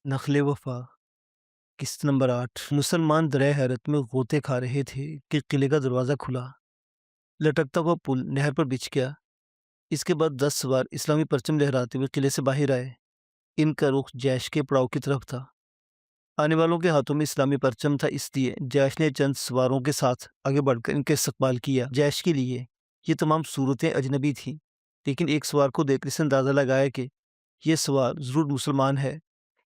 नखले वफा किस्त नंबर 8। मुसलमान दरिया हैरत में गोते खा रहे थे कि किले का दरवाज़ा खुला। लटकता हुआ पुल नहर पर बिछ गया। इसके बाद 10 सवार इस्लामी परचम लहराते हुए किले से बाहर आए। इनका रुख जैश के पड़ाव की तरफ था। आने वालों के हाथों में इस्लामी परचम था, इसलिए जैश ने चंद सवारों के साथ आगे बढ़कर इनका इस्तकबाल किया। जैश के लिए ये तमाम सूरतें अजनबी थीं, लेकिन एक सवार को देखकर इसने अंदाज़ा लगाया कि यह सवार ज़रूर मुसलमान है,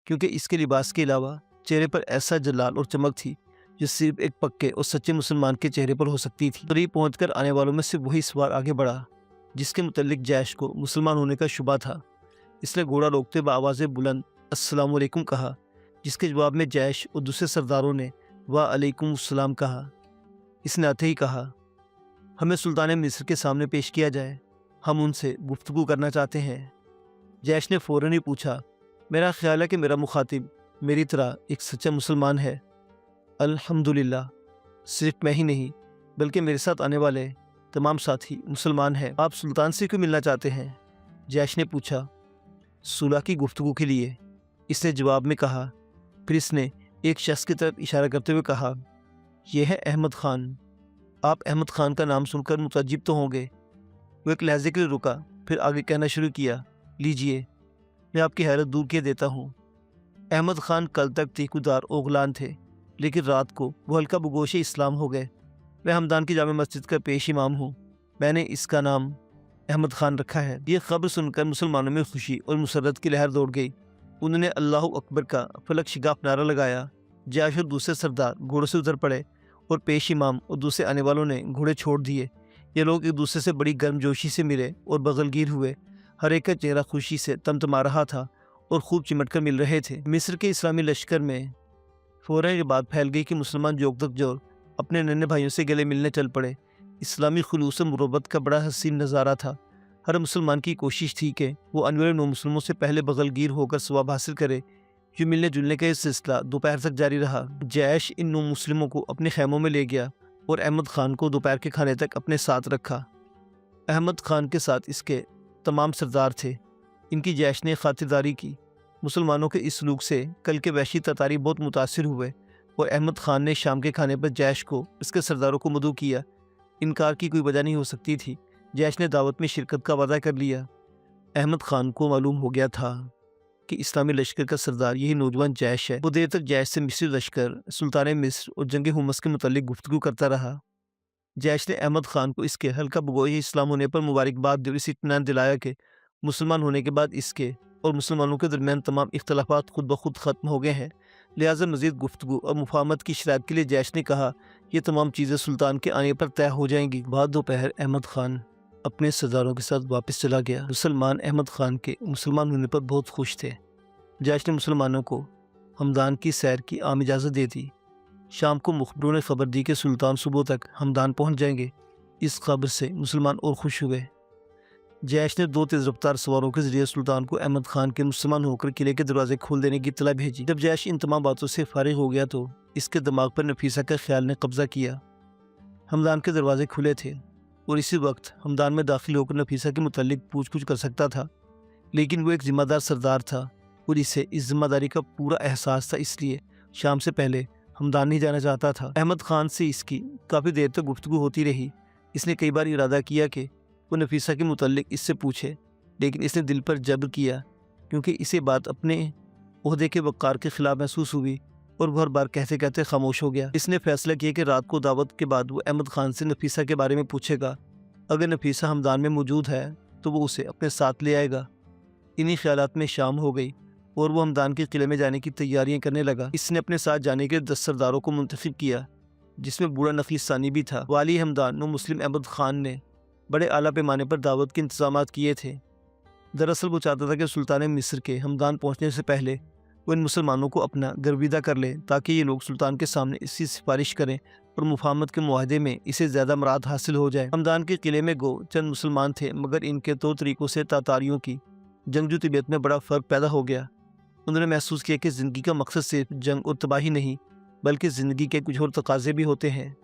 क्योंकि इसके लिबास के अलावा चेहरे पर ऐसा जलाल और चमक थी जो सिर्फ एक पक्के और सच्चे मुसलमान के चेहरे पर हो सकती थी। करीब पहुंचकर आने वालों में से वही सवार आगे बढ़ा जिसके मुतल्लिक जैश को मुसलमान होने का शुबा था। इसने घोड़ा रोकते हुए आवाज़ बुलंद अस्सलाम वालेकुम कहा, जिसके जवाब में जैश और दूसरे सरदारों ने वाह अलैकुम अस्सलाम कहा। इसने आते ही कहा, हमें सुल्तान मिस्र के सामने पेश किया जाए, हम उनसे गुफ्तगू करना चाहते हैं। जैश ने फ़ौरन ही पूछा, मेरा ख्याल है कि मेरा मुखातिब मेरी तरह एक सच्चा मुसलमान है। अल्हम्दुलिल्लाह, सिर्फ मैं ही नहीं बल्कि मेरे साथ आने वाले तमाम साथी मुसलमान हैं। आप सुल्तान से क्यों मिलना चाहते हैं? जैश ने पूछा। सुलह की गुफ्तगू के लिए, इसने जवाब में कहा। फिर इसने एक शख्स की तरफ इशारा करते हुए कहा, यह है अहमद खान। आप अहमद खान का नाम सुनकर मुतअज्जिब तो होंगे। वो एक लहजे के लिए रुका, फिर आगे कहना शुरू किया, लीजिए मैं आपकी हैरत दूर किए देता हूँ। अहमद खान कल तक तीकुदार ओगलान थे, लेकिन रात को वो हल्का बगोश इस्लाम हो गए। मैं हमदान की जामे मस्जिद का पेश इमाम हूँ। मैंने इसका नाम अहमद खान रखा है। ये खबर सुनकर मुसलमानों में खुशी और मुसरत की लहर दौड़ गई। उन्होंने अल्लाह अकबर का फलक शिगाफ नारा लगाया। जैश और दूसरे सरदार घोड़ों से उतर पड़े और पेश इमाम और दूसरे आने वालों ने घोड़े छोड़ दिए। ये लोग एक दूसरे से बड़ी गर्मजोशी से मिले और बगलगीर हुए। हर एक का चेहरा खुशी से तमतमा रहा था और खूब चिमट कर मिल रहे थे। मिस्र के इस्लामी लश्कर में फौरन ये बात फैल गई कि मुसलमान जोग तक जोर अपने नन्हे भाइयों से गले मिलने चल पड़े। इस्लामी खुलूस और मुरब्बत का बड़ा हसीन नज़ारा था। हर मुसलमान की कोशिश थी कि वो अनवर नौ मुसलमों से पहले बगलगीर होकर सवाब हासिल करे। यूँ मिलने जुलने का ये सिलसिला दोपहर तक जारी रहा। जैश इन नौ मुस्लिमों को अपने खैमों में ले गया और अहमद खान को दोपहर के खाने तक अपने साथ रखा। अहमद खान के साथ इसके तमाम सरदार थे। इनकी जैश ने खातिरदारी की। मुसलमानों के इस सलूक से कल के वहशी ततारी बहुत मुतासिर हुए और अहमद खान ने शाम के खाने पर जैश को इसके सरदारों को मदऊ किया। इनकार की कोई वजह नहीं हो सकती थी। जैश ने दावत में शिरकत का वादा कर लिया। अहमद खान को मालूम हो गया था कि इस्लामी लश्कर का सरदार यही नौजवान जैश है। वो देर तक जैश से मिस्र लश्कर, सुल्तान मिस्र और जंग हुमस के मुतालिक गुफ्तगू करता रहा। जैश ने अहमद खान को इसके हल्का बगोई इस्लाम होने पर मुबारकबाद दी और इसे इत्मीनान दिलाया कि मुसलमान होने के बाद इसके और मुसलमानों के दरमियान तमाम इख्तलाफात खुद ब खुद ख़त्म हो गए हैं। लिहाजा मज़ीद गुफ्तगू और मुफाहमत की शराइत के लिए जैश ने कहा, ये तमाम चीज़ें सुल्तान के आने पर तय हो जाएंगी। बाद दोपहर अहमद खान अपने सरदारों के साथ वापस चला गया। मुसलमान अहमद खान के मुसलमान होने पर बहुत खुश थे। जैश ने मुसलमानों को हमदान की सैर की आम इजाज़त दे दी। शाम को मुखबरों ने खबर दी कि सुल्तान सुबह तक हमदान पहुंच जाएंगे। इस खबर से मुसलमान और खुश हुए। जैश ने 2 तेज़ रफ्तार सवारों के जरिए सुल्तान को अहमद खान के मुसलमान होकर किले के दरवाजे खोल देने की इत्तला भेजी। जब जैश इन तमाम बातों से फारिग हो गया तो इसके दिमाग पर नफीसा का ख्याल ने कब्जा किया। हमदान के दरवाजे खुले थे और इसी वक्त हमदान में दाखिल होकर नफीसा के मुतालिक पूछ कर सकता था, लेकिन वो एक जिम्मेदार सरदार था और इसे इस जिम्मेदारी का पूरा एहसास था, इसलिए शाम से पहले हमदान नहीं जाना चाहता था। अहमद खान से इसकी काफ़ी देर तक गुफ्तगू होती रही। इसने कई बार इरादा किया कि वो नफीसा के मुतालिक इससे पूछे, लेकिन इसने दिल पर जब्र किया क्योंकि इसे बात अपने ओहदे के वक़ार के ख़िलाफ़ महसूस हुई और वो हर बार कहते कहते खामोश हो गया। इसने फैसला किया कि रात को दावत के बाद वो अहमद खान से नफीसा के बारे में पूछेगा। अगर नफीसा हमदान में मौजूद है तो वो उसे अपने साथ ले आएगा। इन्हीं ख्यालात में शाम हो गई और वो हमदान के किले में जाने की तैयारियां करने लगा। इसने अपने साथ जाने के 10 सरदारों को मुंतखब किया, जिसमें बूढ़ा नफीस सानी भी था। वाली हमदान नो मुस्लिम अहमद खान ने बड़े आला पैमाने पर दावत के इंतजाम किए थे। दरअसल वो चाहता था कि सुल्तान मिस्र के हमदान पहुंचने से पहले वो इन मुसलमानों को अपना गर्विदा कर ले, ताकि ये लोग सुल्तान के सामने इसकी सिफारिश करें और मुफाहमत के मुआहदे में इसे ज़्यादा मराद हासिल हो जाए। हमदान के किले में गो चंद मुसलमान थे, मगर इनके तौर तरीक़ों से तातारियों की जंगजू तबीयत में बड़ा फ़र्क पैदा हो गया। उन्होंने महसूस किया कि ज़िंदगी का मकसद सिर्फ जंग और तबाही नहीं, बल्कि ज़िंदगी के कुछ और तकाज़े भी होते हैं।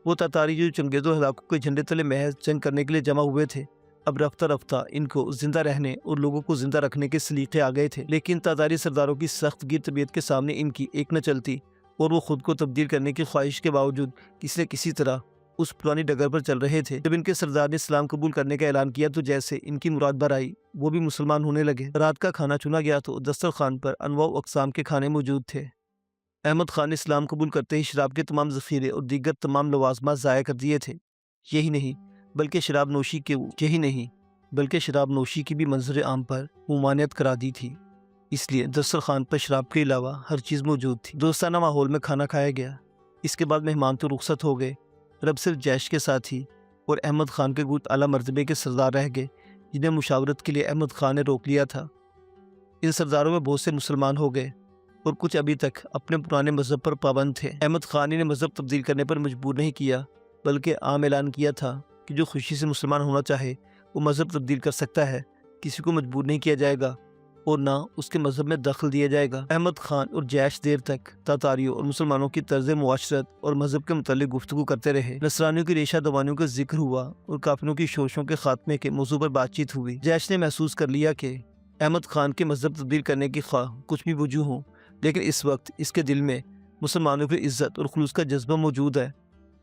वो तातारी जो चंगेज़ों हलाकों के झंडे तले महज जंग करने के लिए जमा हुए थे, اب رفتہ رفتہ ان کو زندہ رہنے اور لوگوں کو زندہ رکھنے کے سلیقے آ گئے تھے، لیکن تاتاری سرداروں کی سخت گیر طبیعت کے سامنے ان کی ایک نہ چلتی اور وہ خود کو تبدیل کرنے کی خواہش کے باوجود کسی نہ کسی طرح اس پرانی ڈگر پر چل رہے تھے۔ جب ان کے سردار نے اسلام قبول کرنے کا اعلان کیا تو جیسے ان کی مراد بھر آئی، وہ بھی مسلمان ہونے لگے۔ رات کا کھانا چنا گیا تو دسترخوان پر انواع و اقسام کے کھانے موجود تھے۔ احمد خان نے اسلام قبول کرتے ہی شراب کے تمام ذخیرے اور دیگر تمام لوازمات ضائع کر دیے تھے۔ یہی نہیں بلکہ شراب نوشی کی بھی منظر عام پر ممانعت کرا دی تھی، اس لیے دسترخوان پر شراب کے علاوہ ہر چیز موجود تھی۔ دوستانہ ماحول میں کھانا کھایا گیا۔ اس کے بعد مہمان تو رخصت ہو گئے، رب صرف جیش کے ساتھ ہی اور احمد خان کے گرد اعلیٰ مرتبے کے سردار رہ گئے، جنہیں مشاورت کے لیے احمد خان نے روک لیا تھا۔ ان سرداروں میں بہت سے مسلمان ہو گئے اور کچھ ابھی تک اپنے پرانے مذہب پر پابند تھے۔ احمد خان نے مذہب تبدیل کرنے پر مجبور نہیں کیا، بلکہ عام اعلان کیا تھا کہ جو خوشی سے مسلمان ہونا چاہے وہ مذہب تبدیل کر سکتا ہے، کسی کو مجبور نہیں کیا جائے گا اور نہ اس کے مذہب میں دخل دیا جائے گا۔ احمد خان اور جیش دیر تک تاتاریوں اور مسلمانوں کی طرز معاشرت اور مذہب کے متعلق گفتگو کرتے رہے۔ نصرانیوں کی ریشہ دوانیوں کا ذکر ہوا اور کافروں کی شوشوں کے خاتمے کے موضوع پر بات چیت ہوئی۔ جیش نے محسوس کر لیا کہ احمد خان کے مذہب تبدیل کرنے کی خواہ کچھ بھی وجوہ ہوں، لیکن اس وقت اس کے دل میں مسلمانوں کی عزت اور خلوص کا جذبہ موجود ہے،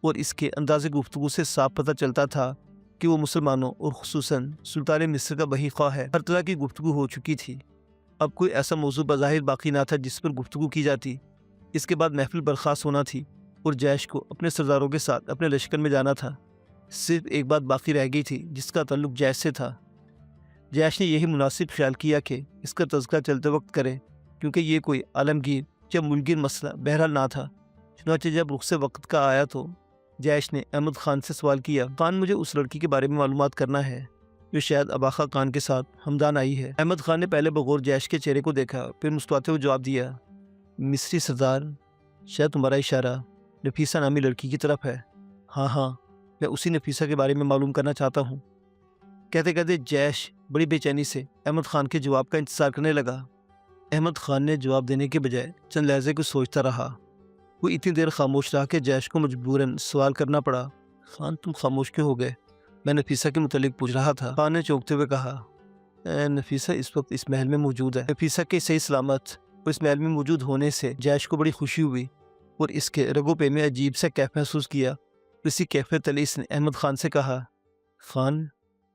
اور اس کے انداز گفتگو سے صاف پتہ چلتا تھا کہ وہ مسلمانوں اور خصوصاً سلطان مصر کا وہی خواہ ہے۔ ہر طرح کی گفتگو ہو چکی تھی، اب کوئی ایسا موضوع بظاہر باقی نہ تھا جس پر گفتگو کی جاتی۔ اس کے بعد محفل برخاست ہونا تھی اور جیش کو اپنے سرداروں کے ساتھ اپنے لشکر میں جانا تھا۔ صرف ایک بات باقی رہ گئی تھی جس کا تعلق جیش سے تھا۔ جیش نے یہی مناسب خیال کیا کہ اس کا تذکرہ چلتے وقت کرے، کیونکہ یہ کوئی عالمگیر یا ملکگیر مسئلہ بہرحال نہ تھا۔ چنانچہ جب رخصت وقت کا آیا تو جیش نے احمد خان سے سوال کیا، خان مجھے اس لڑکی کے بارے میں معلومات کرنا ہے جو شاید اباخا خان کے ساتھ ہمدان آئی ہے۔ احمد خان نے پہلے بغور جیش کے چہرے کو دیکھا، پھر مسکراتے ہوئے جواب دیا، مصری سردار، شاید تمہارا اشارہ نفیسہ نامی لڑکی کی طرف ہے۔ ہاں، میں اسی نفیسہ کے بارے میں معلوم کرنا چاہتا ہوں۔ کہتے کہتے جیش بڑی بے چینی سے احمد خان کے جواب کا انتظار کرنے لگا۔ احمد خان نے جواب دینے کے بجائے چند لہجے کو سوچتا رہا۔ وہ اتنی دیر خاموش رہا کہ جیش کو مجبوراً سوال کرنا پڑا، خان تم خاموش کیوں ہو گئے؟ میں نفیسہ کے متعلق پوچھ رہا تھا۔ خان نے چونکتے ہوئے کہا، نفیسہ اس وقت اس محل میں موجود ہے۔ نفیسہ کے صحیح سلامت اور اس محل میں موجود ہونے سے جیش کو بڑی خوشی ہوئی اور اس کے رگو پے میں عجیب سا کیف محسوس کیا۔ اسی کیفیت تلے اس نے احمد خان سے کہا، خان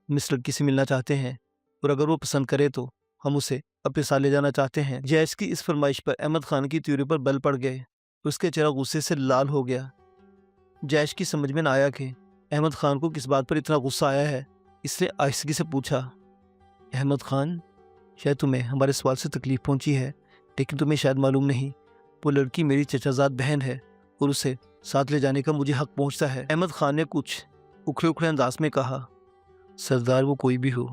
ہم اس لڑکی سے ملنا چاہتے ہیں اور اگر وہ پسند کرے تو ہم اسے اپنے ساتھ لے جانا چاہتے ہیں۔ جیش کی اس فرمائش پر احمد خان کی تیوری پر بل پڑ گئے، اس کے چہرہ غصے سے لال ہو گیا۔ جیش کی سمجھ میں نہ آیا کہ احمد خان کو کس بات پر اتنا غصہ آیا ہے۔ اس نے آہستگی سے پوچھا، احمد خان شاید تمہیں ہمارے سوال سے تکلیف پہنچی ہے، لیکن تمہیں شاید معلوم نہیں وہ لڑکی میری چچا زاد بہن ہے اور اسے ساتھ لے جانے کا مجھے حق پہنچتا ہے۔ احمد خان نے کچھ اکھڑے انداز میں کہا، سردار وہ کوئی بھی ہو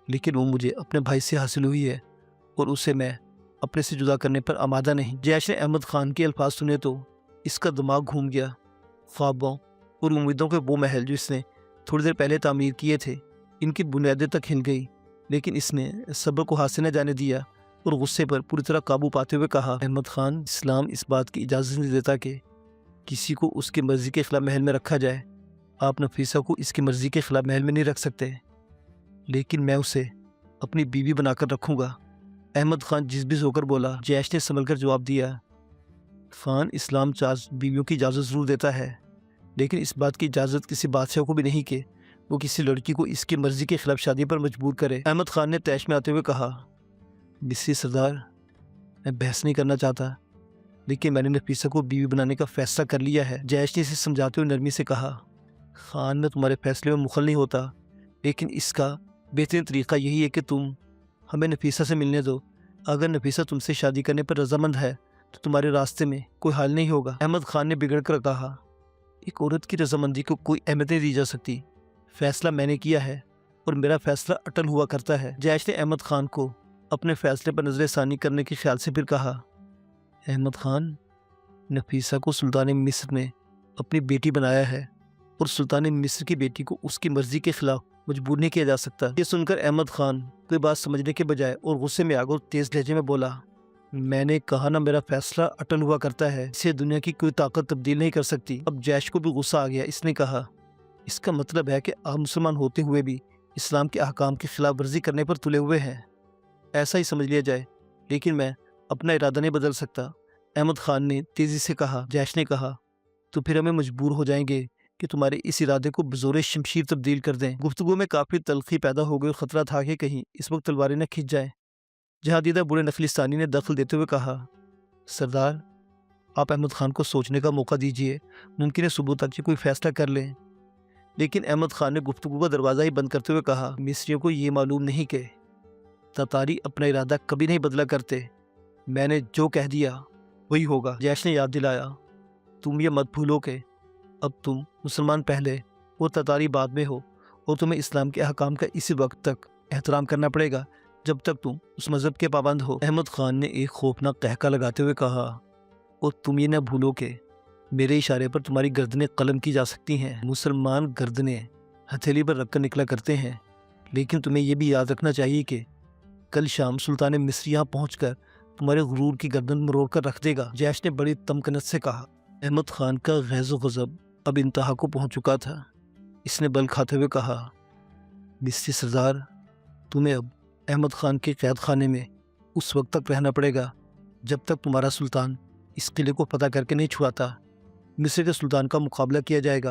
لیکن وہ مجھے اپنے بھائی سے حاصل ہوئی ہے اور اسے میں اپنے سے جدا کرنے پر آمادہ نہیں۔ جیش نے احمد خان کے الفاظ سنے تو اس کا دماغ گھوم گیا۔ خوابوں اور امیدوں کے وہ محل جو اس نے تھوڑی دیر پہلے تعمیر کیے تھے، ان کی بنیادیں تک ہل گئی، لیکن اس نے صبر کو ہاتھ سے نہ جانے دیا اور غصے پر پوری طرح قابو پاتے ہوئے کہا، احمد خان اسلام اس بات کی اجازت نہیں دیتا کہ کسی کو اس کی مرضی کے خلاف محل میں رکھا جائے۔ آپ نفیسہ کو اس کی مرضی کے خلاف محل میں نہیں رکھ سکتے، لیکن میں اسے اپنی بیوی بنا کر رکھوں گا۔ احمد خان جذبی ہو کر بولا۔ جیش نے سنبھل کر جواب دیا، خان اسلام چاز بیویوں کی اجازت ضرور دیتا ہے، لیکن اس بات کی اجازت کسی بادشاہ کو بھی نہیں کہ وہ کسی لڑکی کو اس کی مرضی کے خلاف شادی پر مجبور کرے۔ احمد خان نے طیش میں آتے ہوئے کہا، مصری سردار میں بحث نہیں کرنا چاہتا، لیکن میں نے نفیسہ کو بیوی بنانے کا فیصلہ کر لیا ہے۔ جیش نے اسے سمجھاتے ہوئے نرمی سے کہا، خان میں تمہارے فیصلے میں مخل نہیں ہوتا، لیکن اس کا بہترین طریقہ یہی ہے کہ تم ہمیں نفیسہ سے ملنے دو۔ اگر نفیسہ تم سے شادی کرنے پر رضامند ہے تو تمہارے راستے میں کوئی حال نہیں ہوگا۔ احمد خان نے بگڑ کر کہا، ایک عورت کی رضامندی کو کوئی اہمیت نہیں دی جا سکتی، فیصلہ میں نے کیا ہے اور میرا فیصلہ اٹل ہوا کرتا ہے۔ جیش نے احمد خان کو اپنے فیصلے پر نظر ثانی کرنے کے خیال سے پھر کہا، احمد خان نفیسہ کو سلطان مصر نے اپنی بیٹی بنایا ہے اور سلطان مصر کی بیٹی کو اس کی مرضی کے خلاف مجبور نہیں کیا جا سکتا۔ یہ سن کر احمد خان کوئی بات سمجھنے کے بجائے اور غصے میں آگ اور تیز لہجے میں بولا، میں نے کہا نا میرا فیصلہ اٹل ہوا کرتا ہے، اسے دنیا کی کوئی طاقت تبدیل نہیں کر سکتی۔ اب جیش کو بھی غصہ آ گیا۔ اس نے کہا، اس کا مطلب ہے کہ آپ مسلمان ہوتے ہوئے بھی اسلام کے احکام کی خلاف ورزی کرنے پر تلے ہوئے ہیں، ایسا ہی سمجھ لیا جائے، لیکن میں اپنا ارادہ نہیں بدل سکتا۔ احمد خان نے تیزی سے کہا۔ جیش نے کہا، تو پھر ہمیں مجبور ہو جائیں گے کہ تمہارے اس ارادے کو بزور شمشیر تبدیل کر دیں۔ گفتگو میں کافی تلخی پیدا ہو گئی اور خطرہ تھا کہ کہیں اس وقت تلواریں نہ کھنچ جائیں۔ جہادیدہ بوڑھے نخلستانی نے دخل دیتے ہوئے کہا، سردار، آپ احمد خان کو سوچنے کا موقع دیجیے، ممکن ہے صبح تک یہ کوئی فیصلہ کر لیں۔ لیکن احمد خان نے گفتگو کا دروازہ ہی بند کرتے ہوئے کہا، مصریوں کو یہ معلوم نہیں کہ تاتاری اپنا ارادہ کبھی نہیں بدلا کرتے، میں نے جو کہہ دیا وہی ہوگا۔ جیش نے یاد دلایا، تم یہ مت بھولو کہ اب تم مسلمان پہلے اور تاتاری بعد میں ہو، اور تمہیں اسلام کے احکام کا اسی وقت تک احترام کرنا پڑے گا جب تک تم اس مذہب کے پابند ہو۔ احمد خان نے ایک خوفناک قہقہ لگاتے ہوئے کہا، اور تم یہ نہ بھولو کہ میرے اشارے پر تمہاری گردنیں قلم کی جا سکتی ہیں۔ مسلمان گردنیں ہتھیلی پر رکھ کر نکلا کرتے ہیں، لیکن تمہیں یہ بھی یاد رکھنا چاہیے کہ کل شام سلطان مصر یہاں پہنچ کر تمہارے غرور کی گردن مروڑ کر رکھ دے گا۔ جیش نے بڑی تمکنت سے کہا۔ احمد خان کا غیظ و غضب اب انتہا کو پہنچ چکا تھا۔ اس نے بل کھاتے ہوئے کہا، مصری سردار، تمہیں اب احمد خان کے قید خانے میں اس وقت تک رہنا پڑے گا جب تک تمہارا سلطان اس قلعے کو فتح کر کے نہیں چھڑاتا۔ مصر کے سلطان کا مقابلہ کیا جائے گا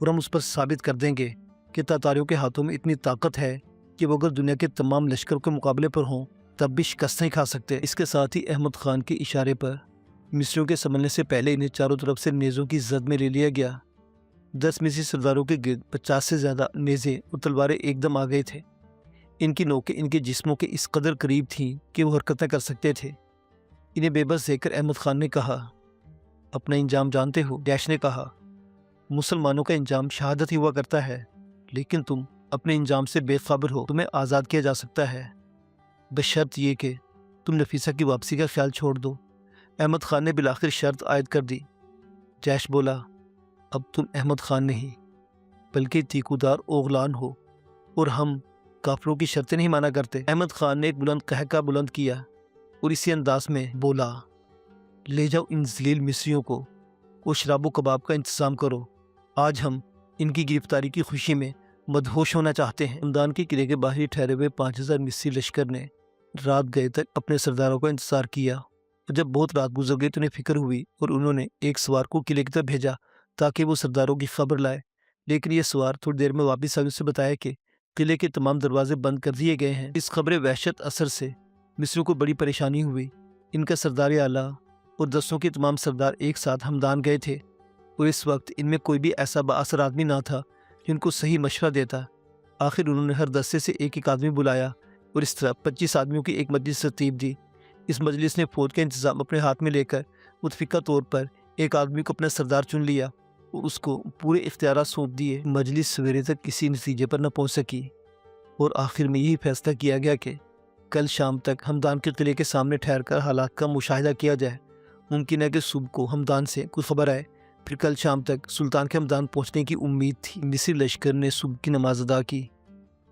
اور ہم اس پر ثابت کر دیں گے کہ تاتاریوں کے ہاتھوں میں اتنی طاقت ہے کہ وہ اگر دنیا کے تمام لشکر کے مقابلے پر ہوں تب بھی شکست نہیں کھا سکتے۔ اس کے ساتھ ہی احمد خان کے اشارے پر مصریوں کے سنبھلنے سے پہلے انہیں چاروں طرف سے نیزوں کی زد میں لے لیا گیا۔ 10 مصری سرداروں کے گرد 50 سے زیادہ نیزیں اور تلواریں ایک دم آ گئے تھے۔ ان کی نوکیں ان کے جسموں کے اس قدر قریب تھیں کہ وہ حرکت نہ کر سکتے تھے۔ انہیں بے بس دیکھ کر احمد خان نے کہا، اپنا انجام جانتے ہو؟ جیش نے کہا، مسلمانوں کا انجام شہادت ہی ہوا کرتا ہے، لیکن تم اپنے انجام سے بے خبر ہو۔ تمہیں آزاد کیا جا سکتا ہے بشرط یہ کہ تم نفیسہ کی واپسی کا خیال چھوڑ دو۔ احمد خان نے بالآخر شرط عائد کر دی۔ جیش بولا، اب تم احمد خان نہیں بلکہ تیکودار اوغلان ہو، اور ہم کافروں کی شرطیں نہیں مانا کرتے۔ احمد خان نے ایک بلند قہقہ بلند کیا اور اسی انداز میں بولا، لے جاؤ ان ذلیل مصریوں کو اور شراب و کباب کا انتظام کرو۔ آج ہم ان کی گرفتاری کی خوشی میں مدہوش ہونا چاہتے ہیں۔ ہمدان کے قلعے کے باہر ہی ٹھہرے ہوئے 5000 مصری لشکر نے رات گئے تک اپنے سرداروں کا انتظار کیا، اور جب بہت رات گزر گئی تو انہیں فکر ہوئی اور انہوں نے ایک سوار کو قلعے کی طرف بھیجا تاکہ وہ سرداروں کی خبر لائے۔ لیکن یہ سوار تھوڑی دیر میں واپس آئے، اسے بتایا کہ قلعے کے تمام دروازے بند کر دیے گئے ہیں۔ اس خبر وحشت اثر سے مصریوں کو بڑی پریشانی ہوئی۔ ان کا سردار اعلیٰ اور دستوں کے تمام سردار ایک ساتھ ہمدان گئے تھے، اور اس وقت ان میں کوئی بھی ایسا بااثر آدمی نہ تھا جن کو صحیح مشورہ دیتا۔ آخر انہوں نے ہر دستے سے ایک ایک آدمی بلایا اور اس طرح 25 آدمیوں کی ایک مجلس ترتیب دی۔ اس مجلس نے فوج کا انتظام اپنے ہاتھ میں لے کر متفقہ طور پر ایک آدمی کو اپنا سردار چن لیا اور اس کو پورے اختیارات سونپ دیے۔ مجلس سویرے تک کسی نتیجے پر نہ پہنچ سکی، اور آخر میں یہی فیصلہ کیا گیا کہ کل شام تک ہمدان کے قلعے کے سامنے ٹھہر کر حالات کا مشاہدہ کیا جائے۔ ممکن ہے کہ صبح کو ہمدان سے کوئی خبر آئے۔ پھر کل شام تک سلطان کے ہمدان پہنچنے کی امید تھی۔ مصری لشکر نے صبح کی نماز ادا کی،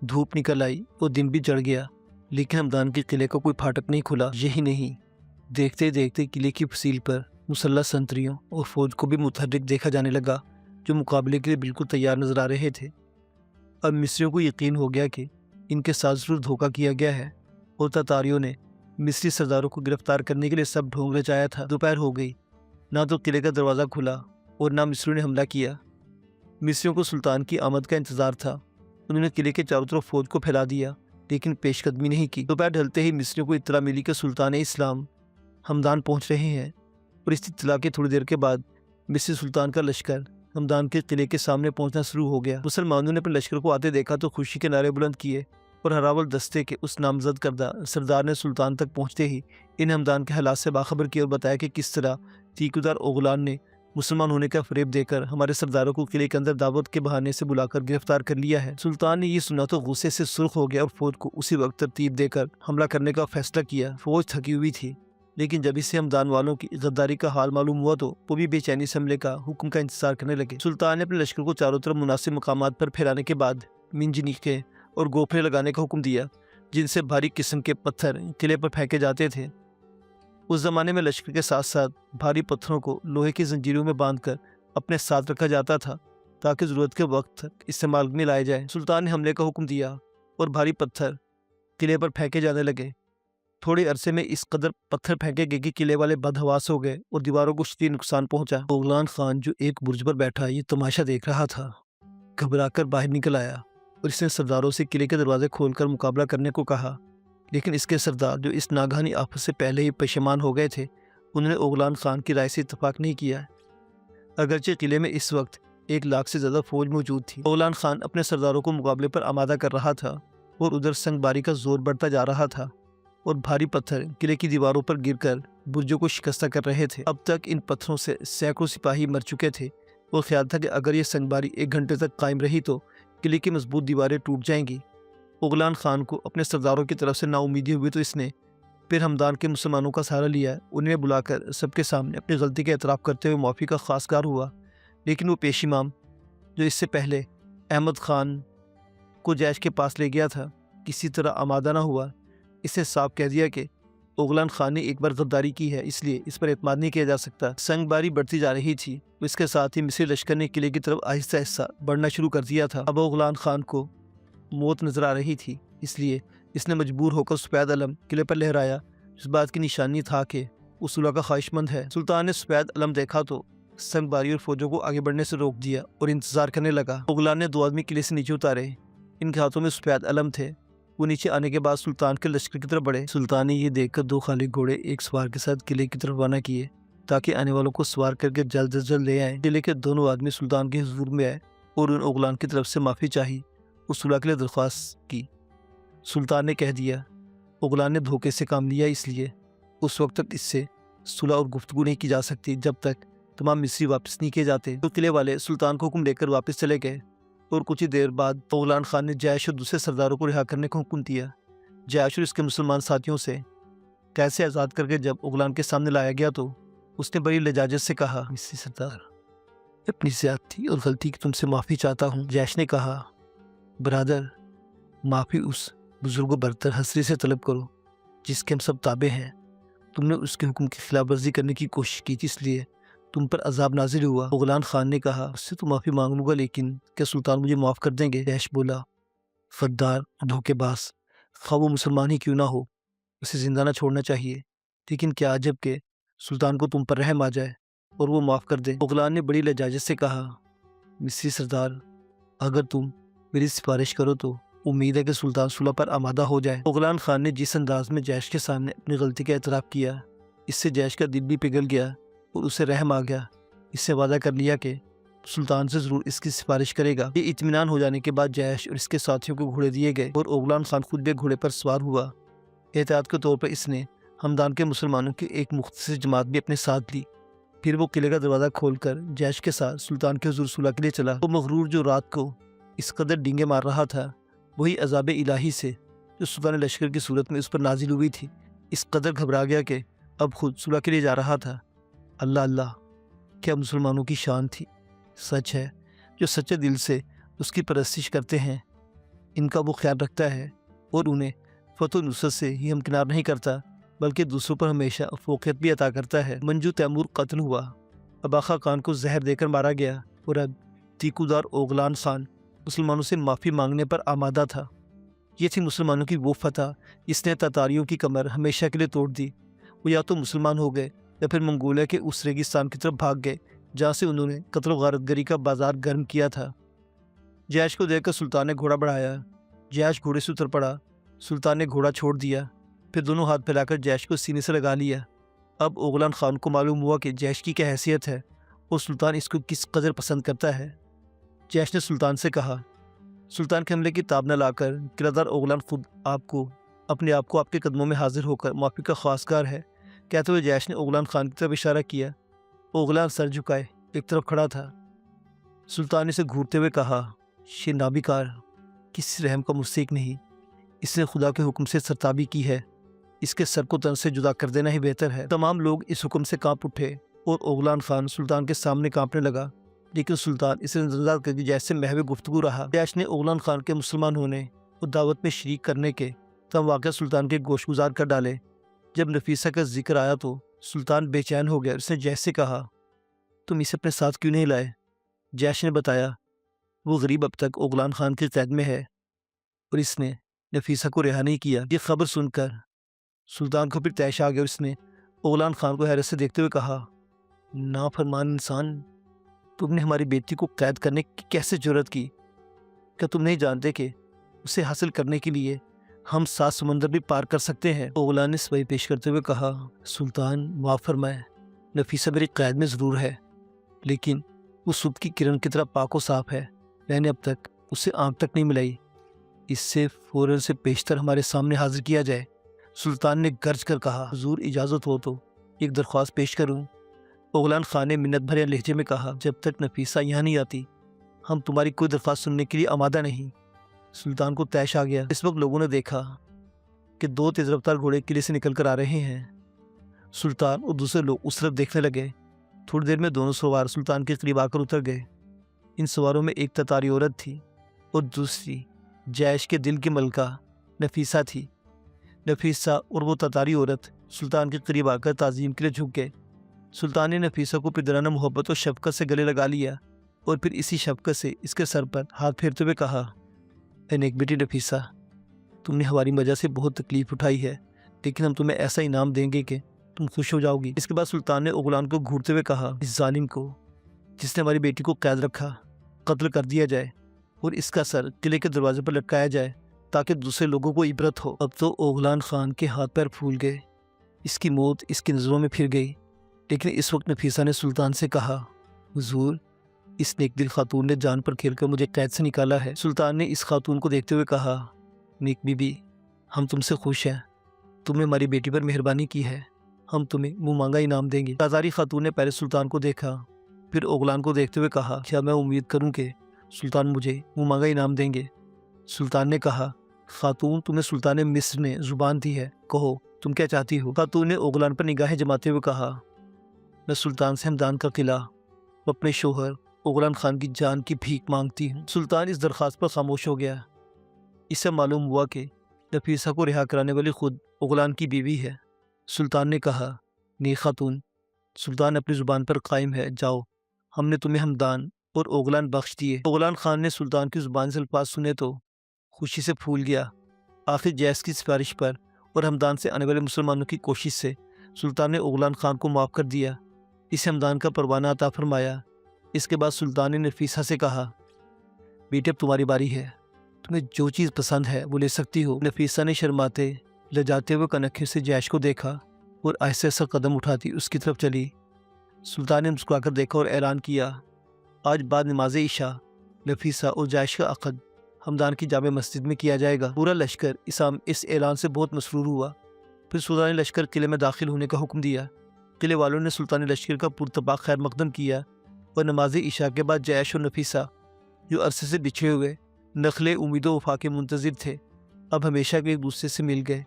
دھوپ نکل آئی اور دن بھی چڑھ گیا، لیکن ہمدان کے قلعے کا کوئی پھاٹک نہیں کھلا۔ یہی نہیں، دیکھتے دیکھتے قلعے کی فصیل پر مسلح سنتریوں اور فوج کو بھی متحرک دیکھا جانے لگا، جو مقابلے کے لیے بالکل تیار نظر آ رہے تھے۔ اب مصریوں کو یقین ہو گیا کہ ان کے ساتھ ضرور دھوکہ کیا گیا ہے، اور تاتاریوں نے مصری سرداروں کو گرفتار کرنے کے لیے سب ڈھونگ رچایا تھا۔ دوپہر ہو گئی، نہ تو قلعے کا دروازہ کھلا اور نہ مصریوں نے حملہ کیا۔ مصریوں کو سلطان کی آمد کا انتظار تھا۔ انہوں نے قلعے کے چاروں طرف فوج کو پھیلا دیا، لیکن پیش قدمی نہیں کی۔ دوپہر ڈھلتے ہی مصریوں کو اطلاع ملی کہ سلطان اسلام ہمدان پہنچ رہے ہیں، اور اس اطلاع کے تھوڑی دیر کے بعد مصری سلطان کا لشکر ہمدان کے قلعے کے سامنے پہنچنا شروع ہو گیا۔ مسلمانوں نے اپنے لشکر کو آتے دیکھا تو خوشی کے نعرے بلند کیے، اور ہراول دستے کے اس نامزد کردہ سردار نے سلطان تک پہنچتے ہی ان ہمدان کے حالات سے باخبر کیا اور بتایا کہ کس طرح تیکودار اوغلان نے مسلمان ہونے کا فریب دے کر ہمارے سرداروں کو قلعے کے اندر دعوت کے بہانے سے بلا کر گرفتار کر لیا ہے۔ سلطان نے یہ سنا تو غصے سے سرخ ہو گیا اور فوج کو اسی وقت ترتیب دے کر حملہ کرنے کا فیصلہ کیا۔ فوج تھکی ہوئی تھی، لیکن جب اسے ہمدان والوں کی غداری کا حال معلوم ہوا تو وہ بھی بے چینی سے حملے کا حکم کا انتظار کرنے لگے۔ سلطان نے اپنے لشکر کو چاروں طرف مناسب مقامات پر پھیلانے کے بعد منجنیقیں اور گوپھرے لگانے کا حکم دیا، جن سے بھاری قسم کے پتھر قلعے پر پھینکے جاتے تھے۔ اس زمانے میں لشکر کے ساتھ ساتھ بھاری پتھروں کو لوہے کی زنجیروں میں باندھ کر اپنے ساتھ رکھا جاتا تھا تاکہ ضرورت کے وقت تک استعمال میں لائے جائیں۔ سلطان نے حملے کا حکم دیا और भारी पत्थर किले पर फेंके जाने लगे। थोड़े अरसे में इस कदर पत्थर फेंके गए कि किले वाले बदहवास हो गए और दीवारों को शदीद नुकसान पहुंचा। ओगलान खान जो एक बुर्ज पर बैठा ये तमाशा देख रहा था, घबराकर बाहर निकल आया और इसने सरदारों से किले के दरवाजे खोलकर मुकाबला करने को कहा। लेकिन इसके सरदार जो इस नागहानी आफत से पहले ही पशेमान हो गए थे, उन्होंने ओगलान खान की राय से इत्तेफाक नहीं किया। अगरचे किले में इस वक्त 1 लाख से ज़्यादा फौज मौजूद थी। ओगलान खान अपने सरदारों को मुकाबले पर आमादा कर रहा था और उधर संगबारी का जोर बढ़ता जा रहा था और भारी पत्थर किले की दीवारों पर गिरकर बुर्जों को शिकस्त कर रहे थे। अब तक इन पत्थरों से सैकड़ों सिपाही मर चुके थे और ख्याल था कि अगर ये संगबारी 1 घंटे तक कायम रही तो किले की मजबूत दीवारें टूट जाएंगी। ओगलान खान को अपने सरदारों की तरफ से नाउमीदी हुई तो इसने फिर हमदान के मुसलमानों का सहारा लिया। उन्हें बुलाकर सबके सामने अपनी गलती का एतराफ़ करते हुए माफ़ी का खासगार हुआ। लेकिन वो पेश इमाम जो इससे पहले अहमद खान को जैश के पास ले गया था, किसी तरह आमादा ना हुआ। इसने साफ कह दिया कि ओगलान खान ने एक बार गद्दारी की है, इसलिए इस पर एतमाद नहीं किया जा सकता। संगबारी बढ़ती जा रही थी, इसके साथ ही मिस्री लश्कर ने किले की तरफ आहिस्ता आहिस्ता बढ़ना शुरू कर दिया था। अब ओगलान खान को मौत नजर आ रही थी, इसलिए इसने मजबूर होकर सफ़ेद अलम किले पर लहराया। इस बात की निशानी था कि वो सुलह का ख्वाहिशमंद है। सुल्तान ने सफ़ेद अलम देखा तो संगबारी और फौजों को आगे बढ़ने से रोक दिया और इंतजार करने लगा। ओगलान ने 2 आदमी किले से नीचे उतारे। इनके हाथों में सफ़ेद अलम थे। वो नीचे आने के बाद सुल्तान के लश्कर की तरफ बढ़े। सुल्तान ने ये देखकर 2 खाली घोड़े एक सवार के साथ किले की तरफ रवाना किए ताकि आने वालों को सवार करके जल्द से जल्द ले आए। किले के दोनों आदमी सुल्तान के हुजूर में आए और उन ओगलान की तरफ से माफ़ी चाही, उस सुलह के लिए दरख्वास्त की। सुल्तान ने कह दिया ओगलान ने धोखे से काम लिया, इसलिए उस वक्त तक इससे सुलह और गुफ्तगू नहीं की जा सकती जब तक तमाम मिस्री वापस नहीं किए जाते। तो किले वाले सुल्तान को हुक्म देकर वापस चले गए और कुछ ही देर बाद ओगलान खान ने जैश और दूसरे सरदारों को रिहा करने का हुक्म दिया। जैश और इसके मुसलमान साथियों से कैसे आज़ाद करके जब ओगलान के सामने लाया गया तो उसने बड़ी लजाजत से कहा, मिस्री सरदार, अपनी ज़्यादती और गलती की तुमसे माफ़ी चाहता हूँ। जैश ने कहा, बरादर, माफ़ी उस बुजुर्ग बरतर हसरी से तलब करो जिसके हम सब ताबे हैं। तुमने उसके हुक्म की खिलाफ वर्जी करने की कोशिश की थी, इसलिए तुम पर अजाब नाजिल हुआ। ओगलान खान ने कहा, उससे तो माफ़ी मांग लूँगा, लेकिन क्या सुल्तान मुझे माफ़ कर देंगे? जैश बोला, फद्दार, धोखेबाज, खा वो मुसलमान ही क्यों ना हो, उसे जिंदा ना छोड़ना चाहिए। लेकिन क्या अजब के सुल्तान को तुम पर रहम आ जाए और वो माफ़ कर दे। ओगलान ने बड़ी लजाजत से कहा, मिस्री सरदार, अगर तुम मेरी सिफारिश करो तो उम्मीद है कि सुल्तान सुलह पर आमादा हो जाए। ओगलान खान ने जिस अंदाज में जैश के सामने अपनी गलती का एतराफ़ किया, इससे जैश का दिल भी पिघल गया और उसे रहम आ गया। इससे वादा कर लिया कि सुल्तान से ज़रूर इसकी सिफारिश करेगा। ये इत्मीनान हो जाने के बाद जैश और इसके साथियों को घोड़े दिए गए और ओगलान खान खुद भी घोड़े पर सवार हुआ। एहतियात के तौर पर इसने हमदान के मुसलमानों की एक मुख्तसर जमात भी अपने साथ ली। फिर वो किले का दरवाज़ा खोलकर जैश के साथ सुल्तान के हुजूर सुलह के लिए चला। वो मगरूर जो रात को इस कदर डींगे मार रहा था, वही अजाब इलाही से जो सुल्तान लश्कर की सूरत में उस पर नाजिल हुई थी, इस कदर घबरा गया कि अब खुद सुलह के लिए जा रहा था। अल्लाह अल्लाह, क्या मुसलमानों की शान थी। सच है, जो सच्चे दिल से उसकी परस्तिश करते हैं, इनका वो ख्याल रखता है और उन्हें फतह नुसरत से ही हमकिनार नहीं करता, बल्कि दूसरों पर हमेशा फोकियत भी अता करता है। मंजू तैमूर कत्ल हुआ, अबाखा खान को जहर देकर मारा गया और अब तीकूदार ओगलान खान मुसलमानों से माफ़ी मांगने पर आमादा था। ये थी मुसलमानों की वो फतह जिसने तातारियों की कमर हमेशा के लिए तोड़ दी। वो या तो मुसलमान हो गए या फिर मंगोलिया के उस रेगिस्तान की तरफ भाग गए जहाँ से उन्होंने कत्ल गारतगरी का बाजार गर्म किया था। जैश को देखकर सुल्तान ने घोड़ा बढ़ाया। जैश घोड़े से उतर पड़ा। सुल्तान ने घोड़ा छोड़ दिया, फिर दोनों हाथ फैलाकर जैश को सीने से लगा लिया। अब ओगलान खान को मालूम हुआ कि जैश की क्या हैसियत है और सुल्तान इसको किस कदर पसंद करता है। जैश ने सुल्तान से कहा, सुल्तान के हमले की ताब न लाकर किरादार ओगलान खुद अपने आप को आपके कदमों में हाजिर होकर माफ़ी का खासगार है। कहते हुए जैश ने ओगलान खान की तरफ इशारा किया। ओगलान सर झुकाए एक तरफ खड़ा था। सुल्तान ने इसे घूरते हुए कहा, शे नाबिकार, किसी रहम का मुस्तहिक नहीं, इसने खुदा के हुक्म से सरताबी की है, इसके सर को तन से जुदा कर देना ही बेहतर है। तमाम लोग इस हुक्म से कांप उठे और ओगलान खान सुल्तान के सामने कांपने लगा, लेकिन सुल्तान इसे नजरअंदाज करके जैसे महवे गुफ्तगू रहा। जैश ने ओगलान खान के मुसलमान होने और दावत में शरीक करने के तब वाक़या सुल्तान के गोशगुजार कर डाले। जब नफीसा का जिक्र आया तो सुल्तान बेचैन हो गया। उसने जैश से कहा, तुम इसे अपने साथ क्यों नहीं लाए? जैश ने बताया, वो गरीब अब तक ओगलान खान की कैद में है और इसने नफीसा को रिहा नहीं किया। ये खबर सुनकर सुल्तान को फिर तैश आ गया और उसने ओगलान खान को हैरत से देखते हुए कहा, नाफरमान इंसान, तुमने हमारी बेटी को कैद करने की कैसे जुर्रत की? क्या तुम नहीं जानते कि उसे हासिल करने के लिए हम 7 समुंदर भी पार कर सकते हैं? ओगलान ने सवाई पेश करते हुए कहा, सुल्तान माफ़ फरमाए, नफीसा मेरी कैद में ज़रूर है, लेकिन वो सुबह की किरण की तरह पाक और साफ है। मैंने अब तक उसे आंख तक नहीं मिलाई। इससे फ़ौरन से पेशतर हमारे सामने हाजिर किया जाए। सुल्तान ने गर्ज कर कहा, हुजूर इजाज़त हो तो एक दरख्वास्त पेश करूं? ओगलान खान ने मिन्नत भरे लहजे में कहा, जब तक नफीसा यहाँ नहीं आती हम तुम्हारी कोई दरख्वास्त सुनने के लिए आमादा नहीं। सुल्तान को तैश आ गया। इस वक्त लोगों ने देखा कि 2 तेज रफ्तार घोड़े किले से निकल कर आ रहे हैं। सुल्तान और दूसरे लोग उस तरफ देखने लगे। थोड़ी देर में दोनों सवार सुल्तान के करीब आकर उतर गए। इन सवारों में एक ततारी औरत थी और दूसरी जैश के दिल की मलका नफीसा थी। नफीसा और वो ततारी औरत सुल्तान के करीब आकर ताज़ीम के लिए झुक गए। सुल्तान ने नफीसा को पिदराना मोहब्बत और शफकत से गले लगा लिया और फिर इसी शफकत से इसके सर पर हाथ फेरते हुए कहा, ऐ नेक बेटी नफीसा, तुमने हमारी वजह से बहुत तकलीफ उठाई है, लेकिन हम तुम्हें ऐसा इनाम देंगे कि तुम खुश हो जाओगी। इसके बाद सुल्तान ने ओगलान को घूरते हुए कहा, इस जालिम को जिसने हमारी बेटी को कैद रखा कत्ल कर दिया जाए और इसका सर किले के दरवाजे पर लटकाया जाए ताकि दूसरे लोगों को इबरत हो। अब तो ओगलान खान के हाथ पैर फूल गए। इसकी मौत इसकी नज़रों में फिर गई। लेकिन इस वक्त नफीसा ने सुल्तान से कहा, हुजूर, इस नेक दिल खातून ने जान पर खेलकर मुझे कैद से निकाला है। सुल्तान ने इस खातून को देखते हुए कहा, नेक बीबी, हम तुमसे खुश हैं। तुमने हमारी बेटी पर मेहरबानी की है। हम तुम्हें मुँह मांगा इनाम देंगे। ताजारी खातून ने पहले सुल्तान को देखा, फिर ओगलान को देखते हुए कहा, क्या मैं उम्मीद करूँ कि सुल्तान मुझे मुँह मांगा इनाम देंगे? सुल्तान ने कहा, खातून, तुम्हें सुल्तान मिस्र ने जुबान दी है, कहो तुम क्या चाहती हो? खातून ने ओगलान पर निगाहें जमाते हुए कहा, मैं सुल्तान से हमदान का किला और अपने शोहर ओगलान खान की जान की भीख मांगती हूँ। सुल्तान इस दरख्वास्त पर खामोश हो गया। इससे मालूम हुआ कि नफीसा को रिहा कराने वाली खुद ओगलान की बीवी है। सुल्तान ने कहा, नी खातून, सुल्तान अपनी ज़ुबान पर कायम है, जाओ, हमने तुम्हें हमदान और ओगलान बख्श दिए। ओगलान खान ने सुल्तान की ज़ुबान से अल्फाज सुने तो खुशी से फूल गया। आखिर जैस की सिफारिश पर और हमदान से आने वाले मुसलमानों की कोशिश से सुल्तान ने ओगलान खान को माफ़ कर दिया। इस हमदान का परवाना अता फरमाया। इसके बाद सुल्तान ने नफीसा से कहा, बेटे अब तुम्हारी बारी है, तुम्हें जो चीज़ पसंद है वो ले सकती हो। नफीसा ने शर्माते लजाते हुए कनखे से जैश को देखा और ऐसे ऐसा कदम उठाती उसकी तरफ चली। सुल्तान ने मुस्कुराकर देखा और ऐलान किया, आज बाद नमाज इशा नफीसा और जैश का अक़द हमदान की जामे मस्जिद में किया जाएगा। पूरा लश्कर इस ऐलान से बहुत मसरूर हुआ। फिर सुल्तान ने लश्कर किले में दाखिल होने का हुक्म दिया। किले वालों ने सुल्तान लश्कर का पुरतबाक खैर मकदम किया और नमाज इशा के बाद जैश और नफीसा, जो अरसे से बिछड़े हुए नखले उम्मीदों वफा के मुंतज़िर थे, अब हमेशा के एक दूसरे से मिल गए।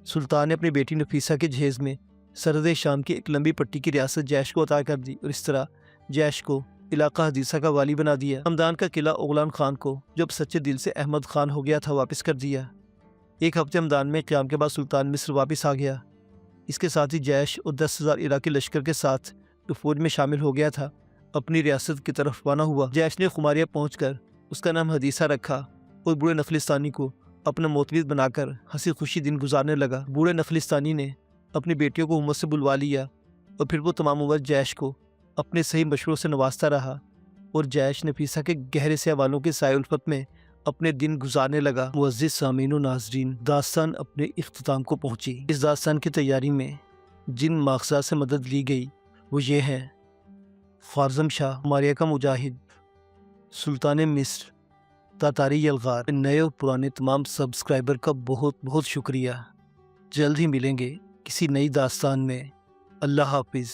सुल्तान ने अपनी बेटी नफीसा के जहेज़ में सरहद शाम की एक लंबी पट्टी की रियासत जैश को अता कर दी और इस तरह जैश को इलाका हदीसा का वाली बना दिया। हमदान का किला ओगलान खान को, जब सच्चे दिल से अहमद खान हो गया था, वापस कर दिया। एक हफ्ते हमदान में क़याम के बाद सुल्तान मिस्र वापस आ गया। इसके साथ ही जैश और 10,000 इराकी लश्कर के साथ जो फौज में शामिल हो गया था, अपनी रियासत की तरफ रवाना हुआ। जैश ने खुमारिया पहुंचकर उसका नाम हदीसा रखा और बूढ़े नखलिस्तानी को अपना मोतविद बनाकर हंसी खुशी दिन गुजारने लगा। बूढ़े नखलिस्तानी ने अपनी बेटियों को उम्मत से बुलवा लिया और फिर वो तमाम उम्र जैश को अपने सही मशवरों से नवाजता रहा और जैश नफीसा के गहरे से हवालों के साए उल्फत में अपने दिन गुजारने लगा। मुअज़्ज़िज़ सामीन व नाज़रीन, दास्तान अपने इख्तिताम को पहुंची। इस दास्तान की तैयारी में जिन मक़सद से मदद ली गई वो ये हैं, ख्वारज़म शाह, खुमारिया का मुजाहिद, सुल्तान मिस्र, तातारी यलगार। नए और पुराने तमाम सब्सक्राइबर का बहुत बहुत शुक्रिया। जल्द ही मिलेंगे किसी नई दास्तान में। अल्लाह हाफिज़।